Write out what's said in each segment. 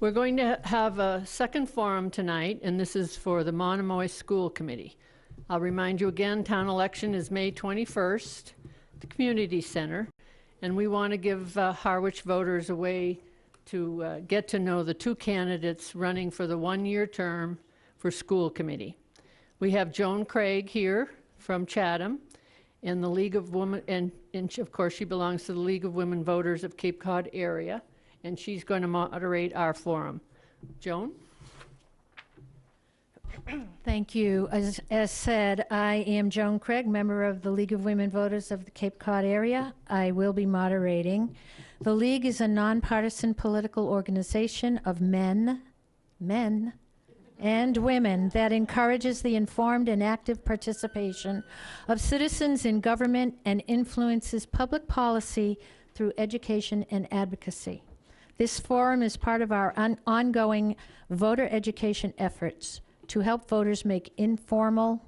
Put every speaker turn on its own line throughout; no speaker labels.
We're going to have a second forum tonight, and this is for the Monomoy School Committee. I'll remind you again, town election is May 21st, at the Community Center, and we want to give Harwich voters a way to get to know the two candidates running for the one-year term for school committee. We have Joan Craig here from Chatham, and the League of Women, and of course she belongs to the League of Women Voters of Cape Cod area, and she's going to moderate our forum. Joan?
Thank you. As said, I am Joan Craig, member of the League of Women Voters of the Cape Cod area. I will be moderating. The League is a nonpartisan political organization of men and women that encourages the informed and active participation of citizens in government and influences public policy through education and advocacy. This forum is part of our ongoing voter education efforts to help voters make informed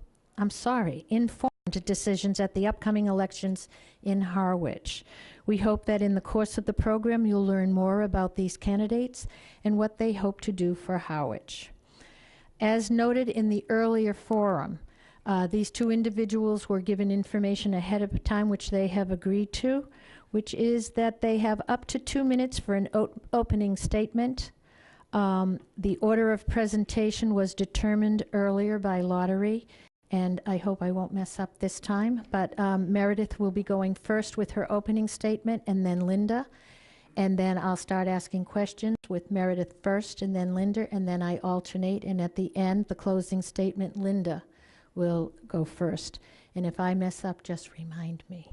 decisions at the upcoming elections in Harwich. We hope that in the course of the program you'll learn more about these candidates and what they hope to do for Harwich. As noted in the earlier forum, these two individuals were given information ahead of time which they have agreed to, which is that they have up to 2 minutes for an opening statement. The order of presentation was determined earlier by lottery, and I hope I won't mess up this time, but Meredith will be going first with her opening statement, and then Linda, and then I'll start asking questions with Meredith first, and then Linda, and then I alternate, and at the end, the closing statement, Linda will go first. And if I mess up, just remind me.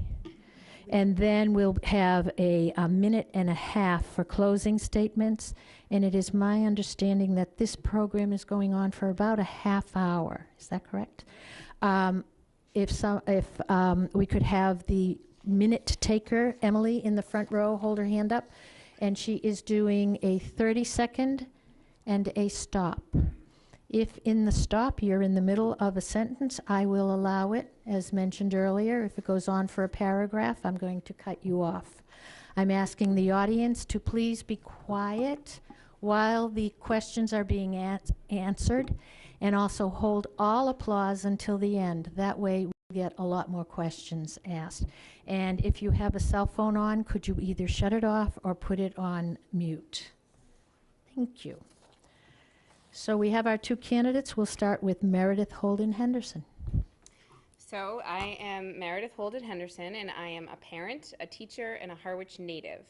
And then we'll have a minute and a half for closing statements. And it is my understanding that this program is going on for about a half hour. Is that correct? If we could have the minute taker, Emily, in the front row, hold her hand up. And she is doing a 30-second and a stop. If in the stop you're in the middle of a sentence, I will allow it. As mentioned earlier, if it goes on for a paragraph, I'm going to cut you off. I'm asking the audience to please be quiet while the questions are being answered, and also hold all applause until the end. That way we get a lot more questions asked. And if you have a cell phone on, could you either shut it off or put it on mute? Thank you. So we have our two candidates. We'll start with Meredith Holden Henderson.
So I am Meredith Holden Henderson, and I am a parent, a teacher, and a Harwich native.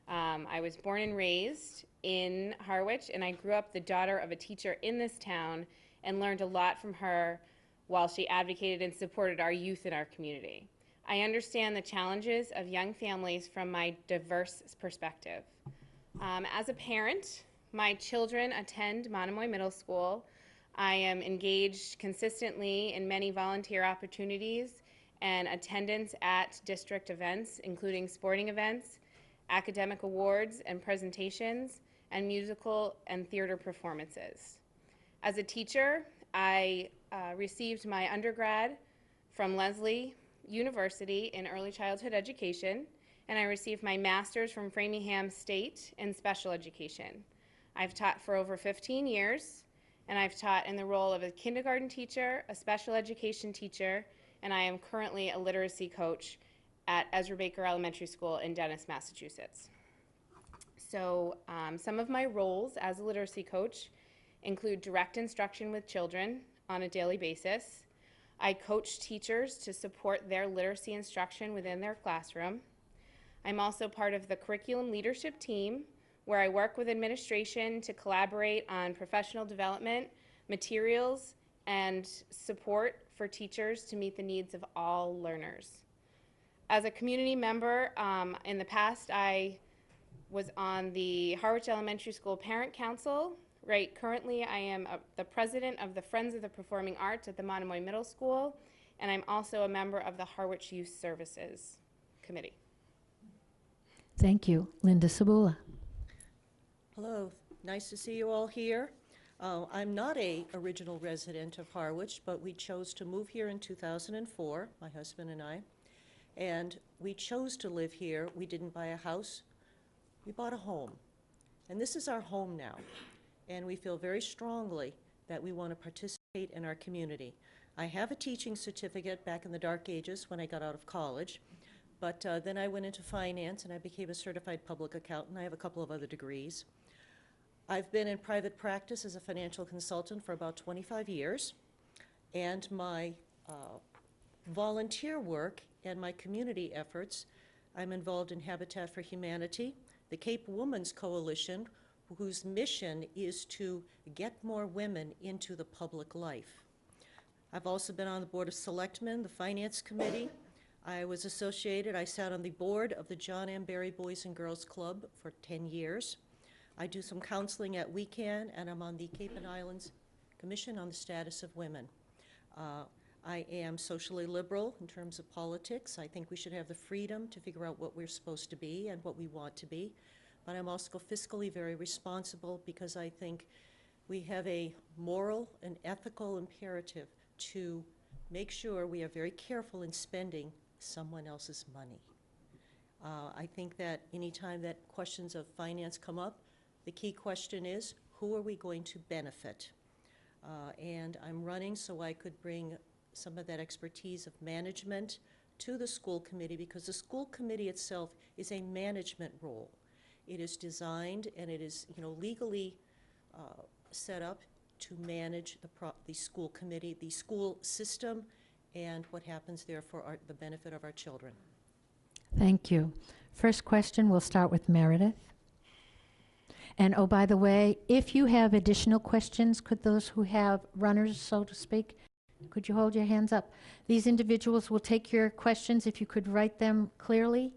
I was born and raised in Harwich, and I grew up the daughter of a teacher in this town and learned a lot from her while she advocated and supported our youth in our community. I understand the challenges of young families from my diverse perspective. As a parent, my children attend Monomoy Middle School. I am engaged consistently in many volunteer opportunities and attendance at district events, including sporting events, academic awards and presentations, and musical and theater performances. As a teacher, I received my undergrad from Lesley University in early childhood education, and I received my master's from Framingham State in special education. I've taught for over 15 years, and I've taught in the role of a kindergarten teacher, a special education teacher, and I am currently a literacy coach at Ezra Baker Elementary School in Dennis, Massachusetts. So some of my roles as a literacy coach include direct instruction with children on a daily basis. I coach teachers to support their literacy instruction within their classroom. I'm also part of the curriculum leadership team, where I work with administration to collaborate on professional development, materials, and support for teachers to meet the needs of all learners. As a community member, in the past I was on the Harwich Elementary School Parent Council. Right, currently I am the president of the Friends of the Performing Arts at the Monomoy Middle School, and I'm also a member of the Harwich Youth Services Committee.
Thank you. Linda Cebula.
Hello, nice to see you all here. I'm not an original resident of Harwich, but we chose to move here in 2004, my husband and I, and we chose to live here. We didn't buy a house, we bought a home. And this is our home now. And we feel very strongly that we want to participate in our community. I have a teaching certificate back in the dark ages when I got out of college, but then I went into finance and I became a certified public accountant. I have a couple of other degrees. I've been in private practice as a financial consultant for about 25 years, and my volunteer work and my community efforts, I'm involved in Habitat for Humanity, the Cape Women's Coalition, whose mission is to get more women into the public life. I've also been on the Board of Selectmen, the Finance Committee. I sat on the board of the John M. Barry Boys and Girls Club for 10 years. I do some counseling at WeCan, and I'm on the Cape and Islands Commission on the Status of Women. I am socially liberal in terms of politics. I think we should have the freedom to figure out what we're supposed to be and what we want to be. But I'm also fiscally very responsible because I think we have a moral and ethical imperative to make sure we are very careful in spending someone else's money. I think that anytime that questions of finance come up, the key question is, who are we going to benefit? And I'm running so I could bring some of that expertise of management to the school committee, because the school committee itself is a management role. It is designed and it is, legally set up to manage the school committee, the school system, and what happens there for the benefit of our children.
Thank you. First question, we'll start with Meredith. And oh, by the way, if you have additional questions, could those who have runners, so to speak, could you hold your hands up? These individuals will take your questions if you could write them clearly,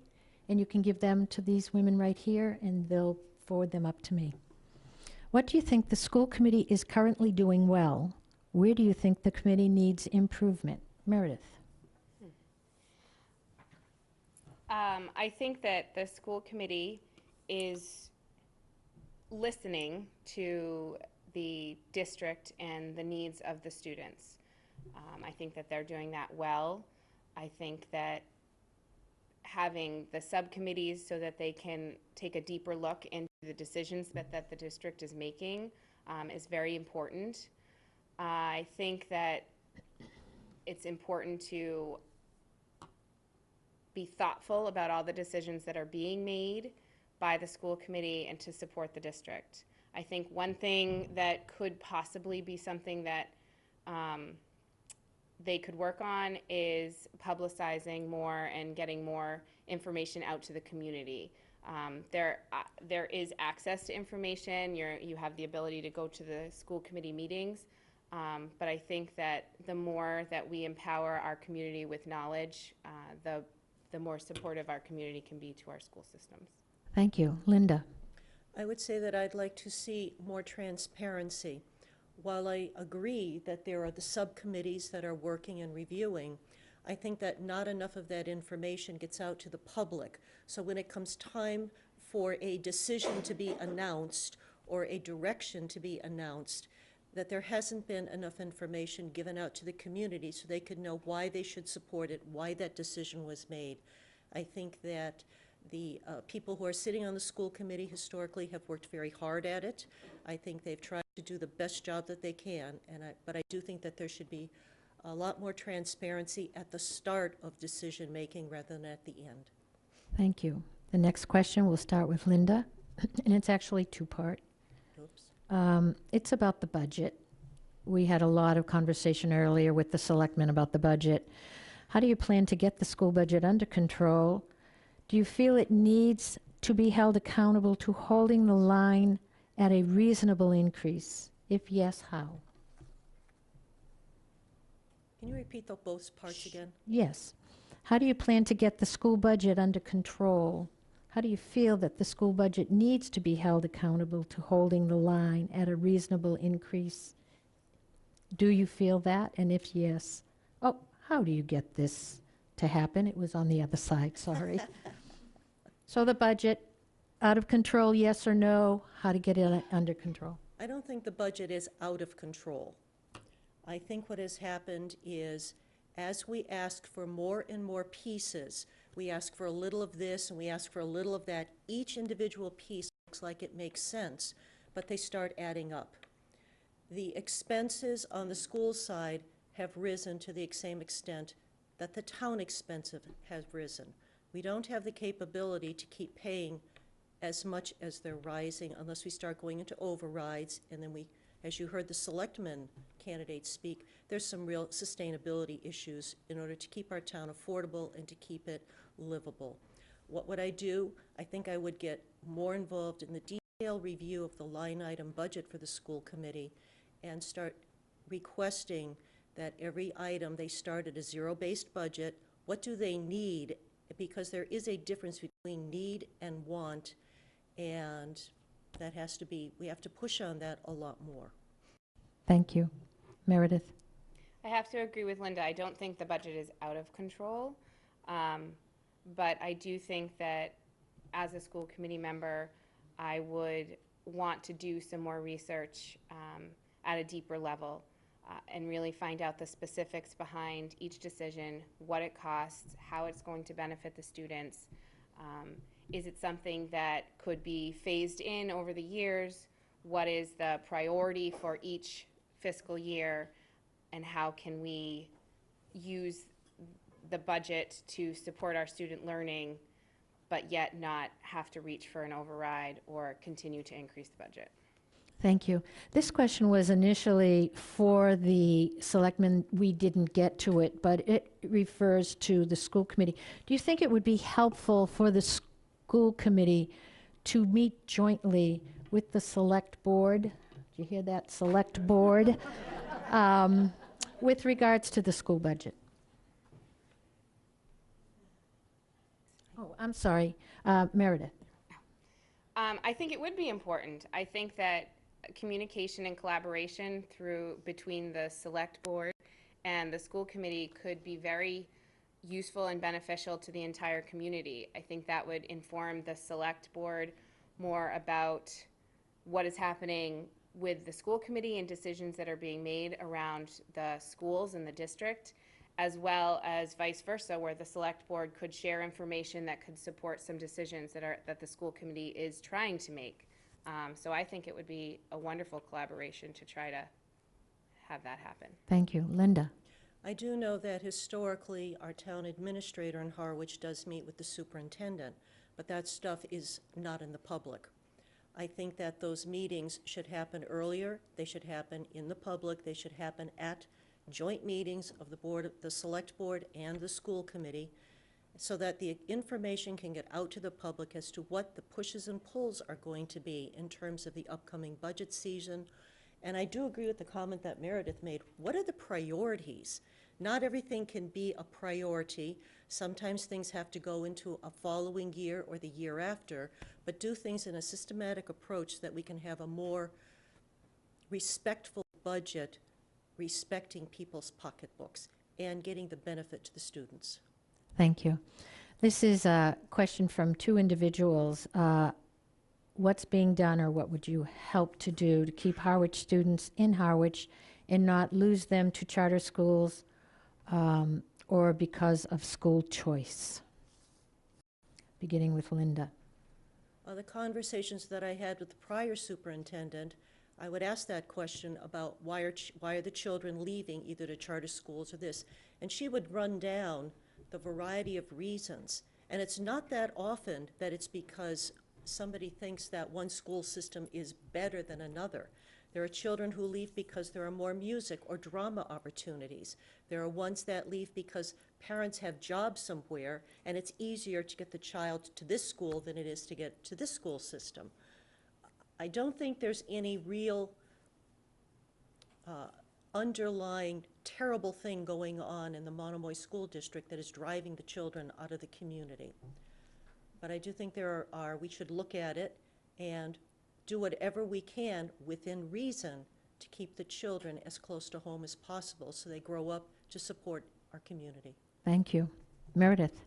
and you can give them to these women right here, and they'll forward them up to me. What do you think the school committee is currently doing well? Where do you think the committee needs improvement? Meredith.
I think that the school committee is listening to the district and the needs of the students. I think that they're doing that well. I think that having the subcommittees so that they can take a deeper look into the decisions that the district is making is very important. I think that it's important to be thoughtful about all the decisions that are being made by the school committee and to support the district. I think one thing that could possibly be something that they could work on is publicizing more and getting more information out to the community. There is access to information. You have the ability to go to the school committee meetings, but I think that the more that we empower our community with knowledge, the more supportive our community can be to our school systems.
Thank you. Linda.
I would say that I'd like to see more transparency. While I agree that there are the subcommittees that are working and reviewing, I think that not enough of that information gets out to the public. So when it comes time for a decision to be announced or a direction to be announced, that there hasn't been enough information given out to the community so they could know why they should support it, why that decision was made. I think that the people who are sitting on the school committee historically have worked very hard at it. I think they've tried to do the best job that they can, but I do think that there should be a lot more transparency at the start of decision making rather than at the end.
Thank you. The next question will start with Linda, and it's actually two-part.
Oops.
It's about the budget. We had a lot of conversation earlier with the selectmen about the budget. How do you plan to get the school budget under control? Do you feel it needs to be held accountable to holding the line at a reasonable increase? If yes, how?
Can you repeat both parts again?
Yes. How do you plan to get the school budget under control? How do you feel that the school budget needs to be held accountable to holding the line at a reasonable increase? Do you feel that? And if yes, how do you get this to happen? It was on the other side, sorry. So the budget, out of control, yes or no? How to get it under control?
I don't think the budget is out of control. I think what has happened is, as we ask for more and more pieces, we ask for a little of this and we ask for a little of that, each individual piece looks like it makes sense, but they start adding up. The expenses on the school side have risen to the same extent that the town expenses have risen. We don't have the capability to keep paying as much as they're rising unless we start going into overrides, and then we, as you heard the selectmen candidates speak, there's some real sustainability issues in order to keep our town affordable and to keep it livable. What would I do? I think I would get more involved in the detailed review of the line item budget for the school committee and start requesting that every item, they start at a zero-based budget. What do they need? Because there is a difference between need and want, and that has to be, we have to push on that a lot more.
Thank you. Meredith?
I have to agree with Linda. I don't think the budget is out of control, but I do think that as a school committee member, I would want to do some more research at a deeper level and really find out the specifics behind each decision, what it costs, how it's going to benefit the students. Is it something that could be phased in over the years? What is the priority for each fiscal year? And how can we use the budget to support our student learning, but yet not have to reach for an override or continue to increase the budget?
Thank you. This question was initially for the selectmen. We didn't get to it, but it refers to the school committee. Do you think it would be helpful for the school committee to meet jointly with the select board? Do you hear that, select board? With regards to the school budget? Oh, I'm sorry. Meredith.
I think it would be important. I think that communication and collaboration between the select board and the school committee could be very useful and beneficial to the entire community. I think that would inform the select board more about what is happening with the school committee and decisions that are being made around the schools in the district, as well as vice versa, where the select board could share information that could support some decisions that the school committee is trying to make. So I think it would be a wonderful collaboration to try to have that happen.
Thank you. Linda.
I do know that historically our town administrator in Harwich does meet with the superintendent, but that stuff is not in the public. I think that those meetings should happen earlier. They should happen in the public. They should happen at joint meetings of the board, the select board and the school committee, so that the information can get out to the public as to what the pushes and pulls are going to be in terms of the upcoming budget season. And I do agree with the comment that Meredith made. What are the priorities? Not everything can be a priority. Sometimes things have to go into a following year or the year after, but do things in a systematic approach so that we can have a more respectful budget, respecting people's pocketbooks and getting the benefit to the students.
Thank you. This is a question from two individuals. What's being done, or what would you help to do to keep Harwich students in Harwich and not lose them to charter schools or because of school choice? Beginning with Linda.
The conversations that I had with the prior superintendent, I would ask that question about why are the children leaving either to charter schools or this, and she would run down the variety of reasons. And it's not that often that it's because somebody thinks that one school system is better than another. There are children who leave because there are more music or drama opportunities. There are ones that leave because parents have jobs somewhere and it's easier to get the child to this school than it is to get to this school system. I don't think there's any real underlying terrible thing going on in the Monomoy School District that is driving the children out of the community. But I do think we should look at it and do whatever we can within reason to keep the children as close to home as possible so they grow up to support our community.
Thank you. Meredith.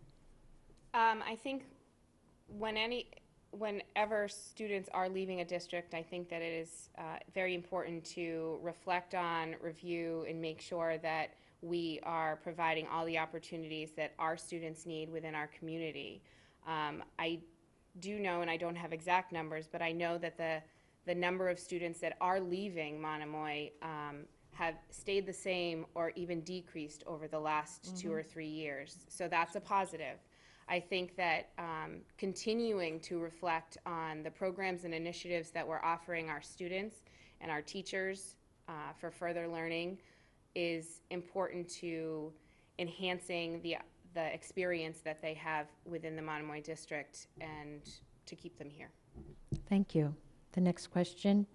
I think whenever students are leaving a district, I think that it is very important to reflect on, review, and make sure that we are providing all the opportunities that our students need within our community. I do know, and I don't have exact numbers, but I know that the number of students that are leaving Monomoy have stayed the same or even decreased over the last 2 or 3 years. So that's a positive. I think that continuing to reflect on the programs and initiatives that we're offering our students and our teachers for further learning is important to enhancing the experience that they have within the Monomoy district and to keep them here.
Thank you. The next question.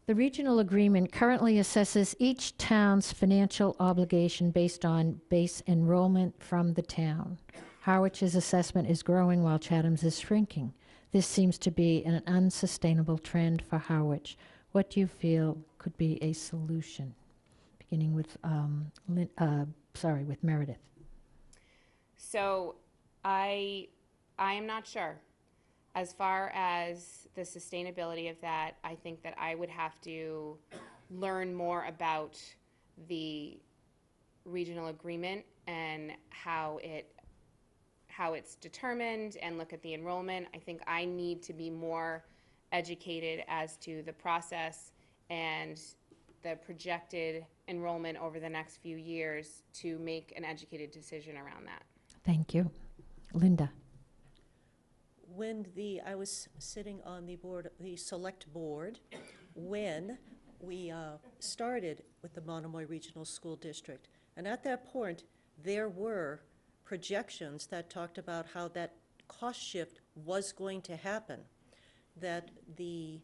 The regional agreement currently assesses each town's financial obligation based on base enrollment from the town. Harwich's assessment is growing while Chatham's is shrinking. This seems to be an unsustainable trend for Harwich. What do you feel could be a solution? Beginning with, with Meredith.
So I am not sure. As far as the sustainability of that, I think that I would have to learn more about the regional agreement and how it's determined and look at the enrollment. I think I need to be more educated as to the process and the projected enrollment over the next few years to make an educated decision around that.
Thank you. Linda.
When I was sitting on the board, the select board, when we started with the Monomoy Regional School District, and at that point, there were projections that talked about how that cost shift was going to happen, that the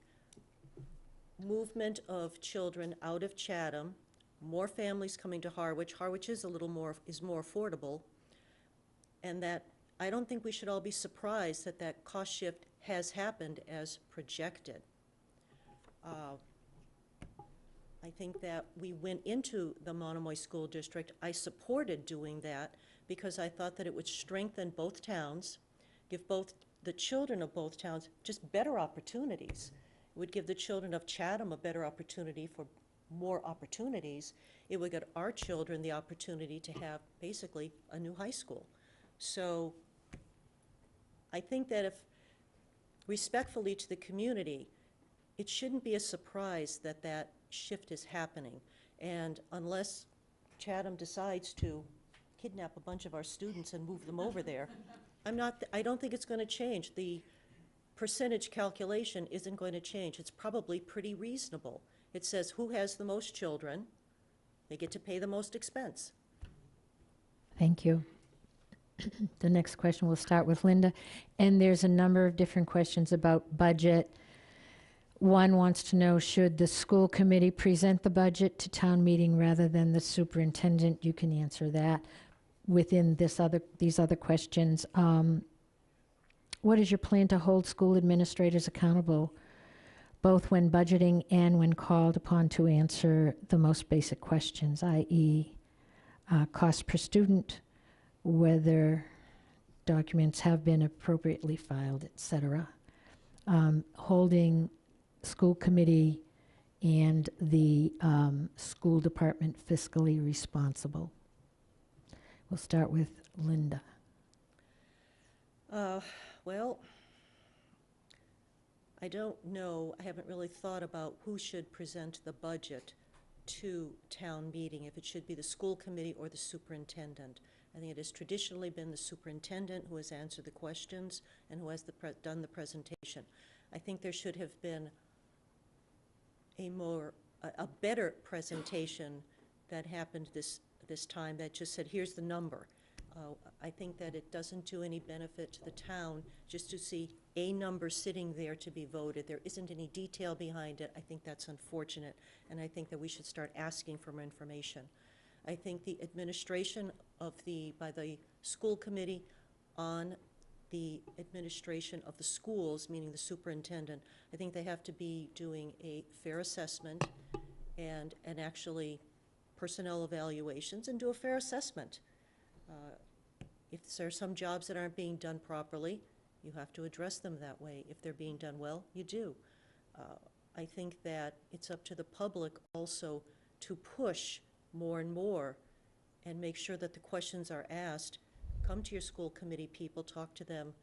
movement of children out of Chatham, more families coming to Harwich. Harwich is more affordable, and that I don't think we should all be surprised that that cost shift has happened as projected. I think that we went into the Monomoy School District. I supported doing that because I thought that it would strengthen both towns, give both the children of both towns just better opportunities. It would give the children of Chatham a better opportunity for more opportunities. It would give our children the opportunity to have basically a new high school. So I think that if, respectfully to the community, it shouldn't be a surprise that that shift is happening. And unless Chatham decides to kidnap a bunch of our students and move them over there, I don't think it's going to change. The percentage calculation isn't going to change. It's probably pretty reasonable. It says who has the most children, they get to pay the most expense.
Thank you. The next question will start with Linda. And there's a number of different questions about budget. One wants to know, should the school committee present the budget to town meeting rather than the superintendent? You can answer that within these other questions. What is your plan to hold school administrators accountable, both when budgeting and when called upon to answer the most basic questions, i.e. Cost per student, whether documents have been appropriately filed, etc. Holding school committee and the school department fiscally responsible. We'll start with Linda.
Well, I don't know. I haven't really thought about who should present the budget to town meeting, if it should be the school committee or the superintendent. I think it has traditionally been the superintendent who has answered the questions and who has done the presentation. I think there should have been a better presentation that happened this time that just said, here's the number. I think that it doesn't do any benefit to the town just to see a number sitting there to be voted. There isn't any detail behind it. I think that's unfortunate, and I think that we should start asking for more information. I think the administration by the school committee on the administration of the schools, meaning the superintendent, I think they have to be doing a fair assessment and actually personnel evaluations and do a fair assessment. If there are some jobs that aren't being done properly, you have to address them that way. If they're being done well, you do. I think that it's up to the public also to push more and more and make sure that the questions are asked. Come to your school committee people, talk to them,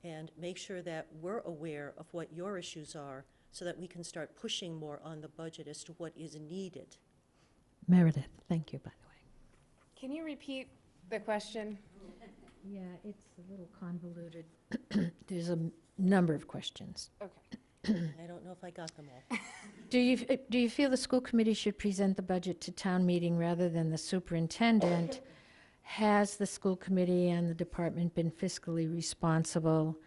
and make sure that we're aware of what your issues are so that we can start pushing more on the budget as to what is needed.
Meredith, thank you, by the way.
Can you repeat the question?
Yeah, it's a little convoluted. There's a number of questions.
Okay.
I don't know if I got them all.
Do you feel the school committee should present the budget to town meeting rather than the superintendent? Has the school committee and the department been fiscally responsible?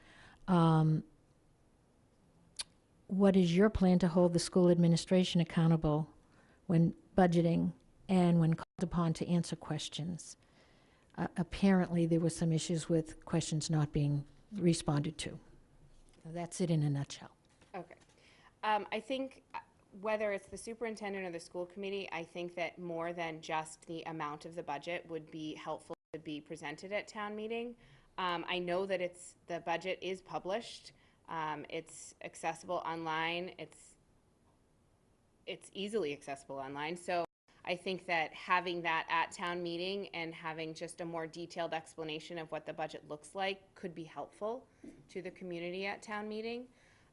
What is your plan to hold the school administration accountable when budgeting and when called upon to answer questions? Apparently, there were some issues with questions not being responded to. That's it in a nutshell.
Okay. I think whether it's the superintendent or the school committee, I think that more than just the amount of the budget would be helpful to be presented at town meeting. I know that the budget is published. It's accessible online. It's easily accessible online. So I think that having that at town meeting and having just a more detailed explanation of what the budget looks like could be helpful to the community at town meeting.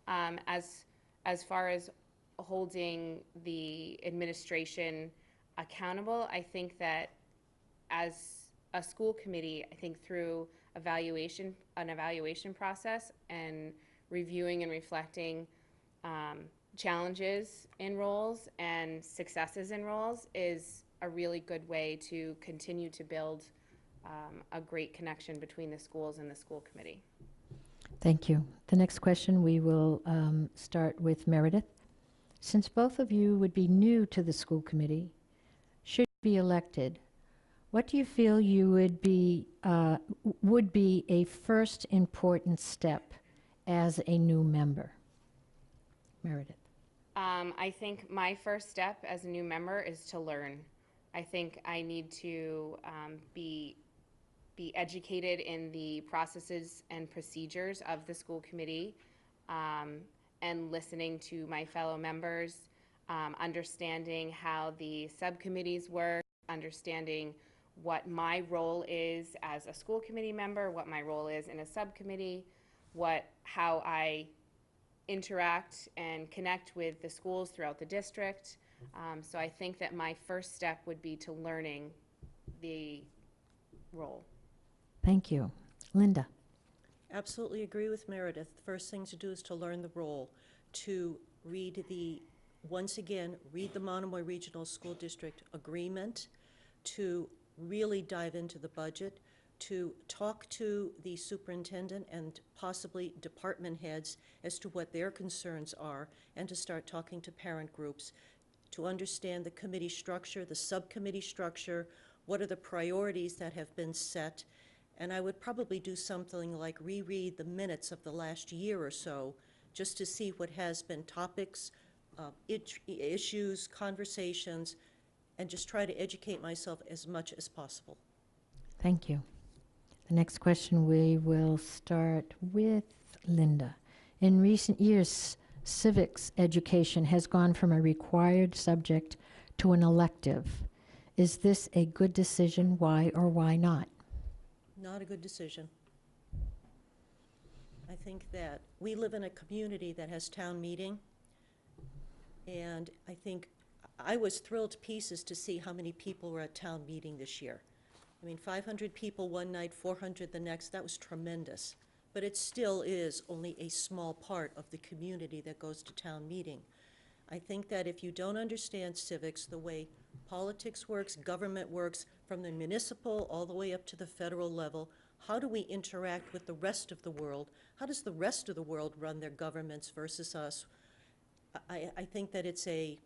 As far as holding the administration accountable, I think that as a school committee, I think through an evaluation process and reviewing and reflecting challenges in roles and successes in roles is a really good way to continue to build a great connection between the schools and the school committee.
Thank you. The next question, we will start with Meredith. Since both of you would be new to the school committee, should be elected, what do you feel you would be a first important step as a new member? Meredith.
I think my first step as a new member is to learn. I think I need to be educated in the processes and procedures of the school committee, and listening to my fellow members, understanding how the subcommittees work, understanding what my role is as a school committee member, what my role is in a subcommittee, how I interact and connect with the schools throughout the district. So I think that my first step would be to learning the role.
Thank you. Linda.
Absolutely agree with Meredith. The first thing to do is to learn the role, to once again, read the Monomoy Regional School District Agreement, to really dive into the budget, to talk to the superintendent and possibly department heads as to what their concerns are, and to start talking to parent groups, to understand the committee structure, the subcommittee structure, what are the priorities that have been set. And I would probably do something like reread the minutes of the last year or so, just to see what has been topics, issues, conversations, and just try to educate myself as much as possible.
Thank you. The next question, we will start with Linda. In recent years, civics education has gone from a required subject to an elective. Is this a good decision? Why or why not?
Not a good decision. I think that we live in a community that has town meeting, and I think I was thrilled to pieces to see how many people were at town meeting this year. I mean, 500 people one night, 400 the next, that was tremendous. But it still is only a small part of the community that goes to town meeting. I think that if you don't understand civics, the way politics works, government works, from the municipal all the way up to the federal level, how do we interact with the rest of the world? How does the rest of the world run their governments versus us? I think that it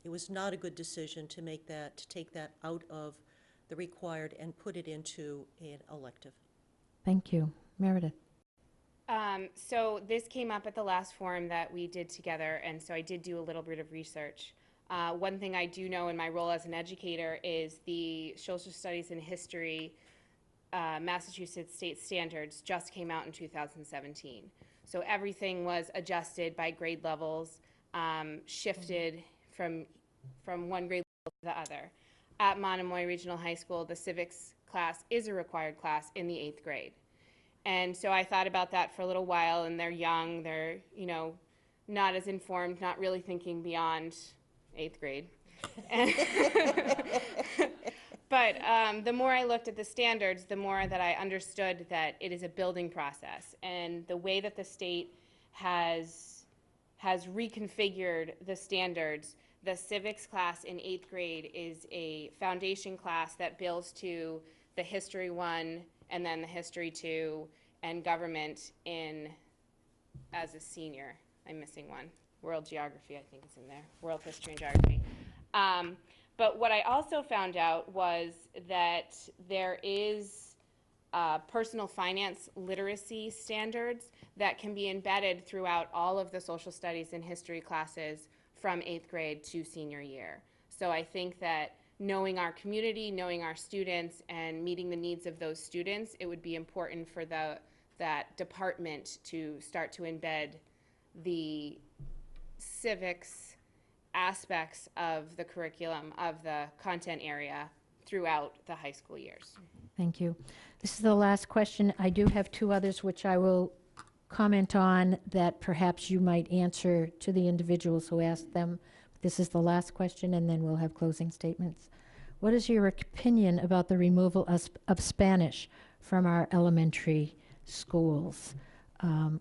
was not a good decision to take that out of the required and put it into an elective.
Thank you. Meredith.
So this came up at the last forum that we did together, and so I did do a little bit of research. One thing I do know in my role as an educator is the social studies and history Massachusetts state standards just came out in 2017. So everything was adjusted by grade levels, shifted from one grade level to the other. At Monomoy Regional High School, the civics class is a required class in the 8th grade. And so I thought about that for a little while, and they're young, they're, you know, not as informed, not really thinking beyond 8th grade. But the more I looked at the standards, the more that I understood that it is a building process. And the way that the state has reconfigured the standards, the civics class in 8th grade is a foundation class that builds to the history 1 and then the history 2 and government in as a senior. I'm missing one. World geography, I think, is in there. World history and geography. But what I also found out was that there is personal finance literacy standards that can be embedded throughout all of the social studies and history classes from 8th grade to senior year. So I think that knowing our community, knowing our students, and meeting the needs of those students, it would be important for that department to start to embed the civics aspects of the curriculum, of the content area throughout the high school years.
Thank you. This is the last question. I do have 2 others which I will comment on that perhaps you might answer to the individuals who asked them. This is the last question, and then we'll have closing statements. What is your opinion about the removal of Spanish from our elementary schools?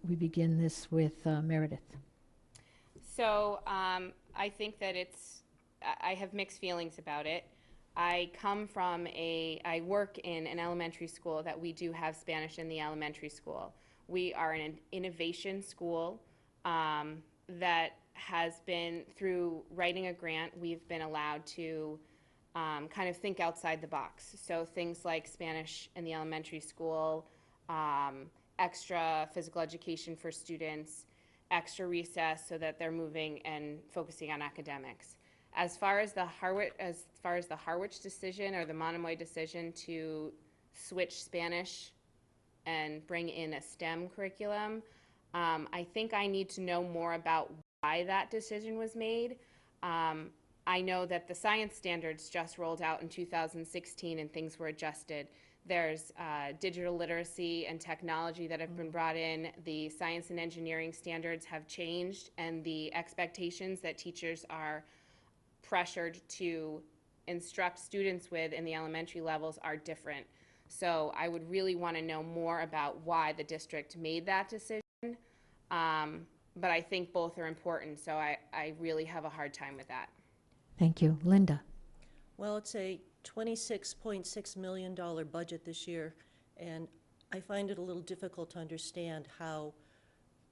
We begin this with Meredith.
So I think that I have mixed feelings about it. I work in an elementary school that we do have Spanish in the elementary school. We are an innovation school that has been, through writing a grant, we've been allowed to kind of think outside the box. So things like Spanish in the elementary school, extra physical education for students, extra recess so that they're moving and focusing on academics. As far as the Harwich decision or the Monomoy decision to switch Spanish and bring in a STEM curriculum, I think I need to know more about why that decision was made. I know that the science standards just rolled out in 2016 and things were adjusted. There's digital literacy and technology that have been brought in. The science and engineering standards have changed, and the expectations that teachers are pressured to instruct students with in the elementary levels are different. So I would really want to know more about why the district made that decision. But I think both are important, so I really have a hard time with that.
Thank you. Linda.
Well, it's a $26.6 million budget this year, and I find it a little difficult to understand how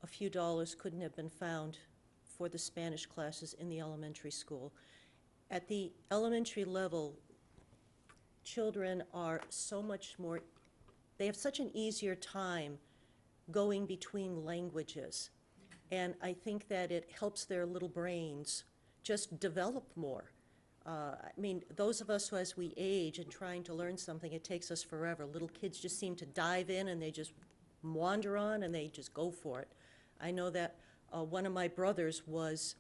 a few dollars couldn't have been found for the Spanish classes in the elementary school. At the elementary level, children are so much more, they have such an easier time going between languages, and I think that it helps their little brains just develop more. I mean, those of us who, as we age and trying to learn something, it takes us forever. Little kids just seem to dive in and they just wander on and they just go for it. I know that one of my brothers was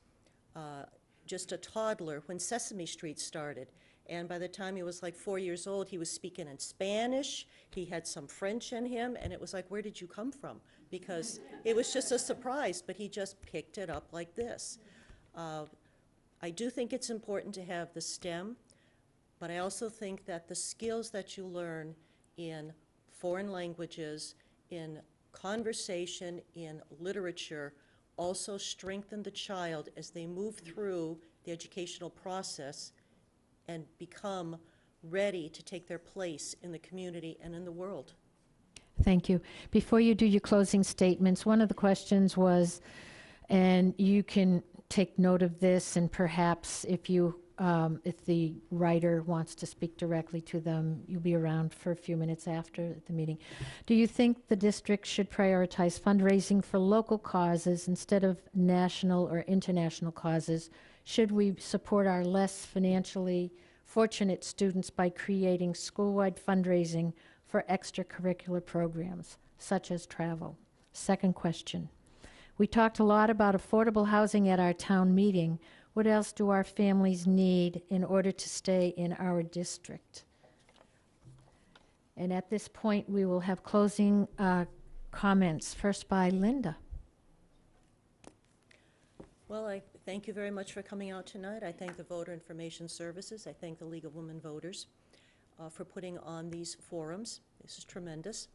just a toddler when Sesame Street started. And by the time he was like 4 years old, he was speaking in Spanish. He had some French in him, and it was like, where did you come from? Because it was just a surprise, but he just picked it up like this. I do think it's important to have the STEM, but I also think that the skills that you learn in foreign languages, in conversation, in literature, also strengthen the child as they move through the educational process and become ready to take their place in the community and in the world.
Thank you. Before you do your closing statements, one of the questions was, and you can take note of this, and perhaps if the writer wants to speak directly to them, you'll be around for a few minutes after the meeting. Do you think the district should prioritize fundraising for local causes instead of national or international causes? Should we support our less financially fortunate students by creating school-wide fundraising for extracurricular programs, such as travel? Second question. We talked a lot about affordable housing at our town meeting. What else do our families need in order to stay in our district? And at this point, we will have closing comments, first by Linda.
Well, I thank you very much for coming out tonight. I thank the Voter Information Services. I thank the League of Women Voters for putting on these forums. This is tremendous.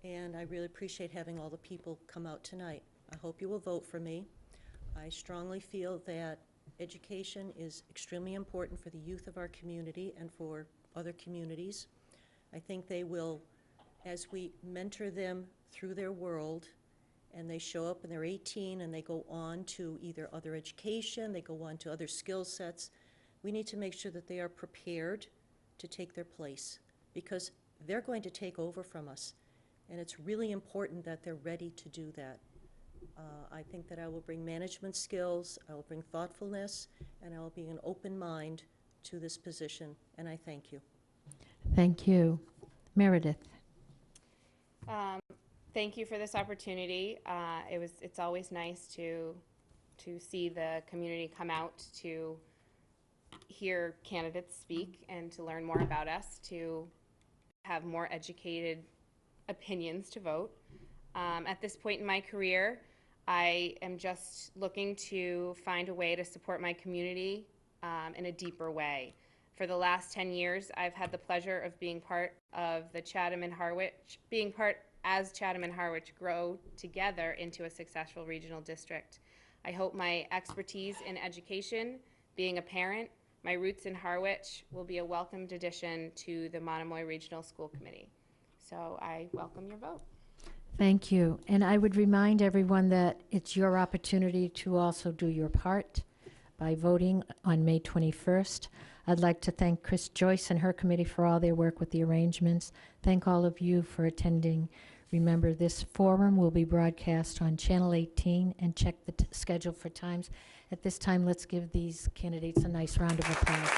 And I really appreciate having all the people come out tonight. I hope you will vote for me. I strongly feel that education is extremely important for the youth of our community and for other communities. I think they will, as we mentor them through their world, and they show up and they're 18 and they go on to either other education, they go on to other skill sets, we need to make sure that they are prepared to take their place, because they're going to take over from us. And it's really important that they're ready to do that. I think that I will bring management skills, I will bring thoughtfulness, and I will bring an open mind to this position, and I thank you.
Thank you. Meredith.
Thank you for this opportunity. It's always nice to see the community come out to hear candidates speak and to learn more about us, to have more educated opinions to vote. At this point in my career, I am just looking to find a way to support my community in a deeper way. For the last 10 years, I've had the pleasure of being part of the Chatham and Harwich, as Chatham and Harwich grow together into a successful regional district. I hope my expertise in education, being a parent, my roots in Harwich will be a welcomed addition to the Monomoy Regional School Committee. So I welcome your vote.
Thank you. And I would remind everyone that it's your opportunity to also do your part by voting on May 21st. I'd like to thank Chris Joyce and her committee for all their work with the arrangements. Thank all of you for attending. Remember, this forum will be broadcast on Channel 18, and check the schedule for times. At this time, let's give these candidates a nice round of applause.